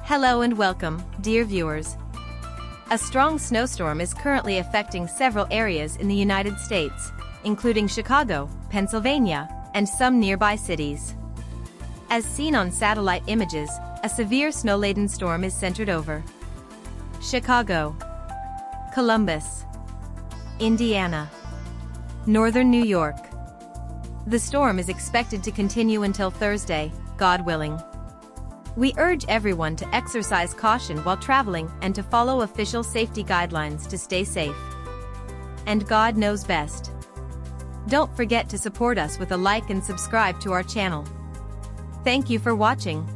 Hello and welcome, dear viewers. A strong snowstorm is currently affecting several areas in the United States, including Chicago, Pennsylvania, and some nearby cities. As seen on satellite images, a severe snow-laden storm is centered over Chicago, Columbus, Indiana, northern New York. The storm is expected to continue until Thursday, God willing. We urge everyone to exercise caution while traveling and to follow official safety guidelines to stay safe. And God knows best. Don't forget to support us with a like and subscribe to our channel. Thank you for watching.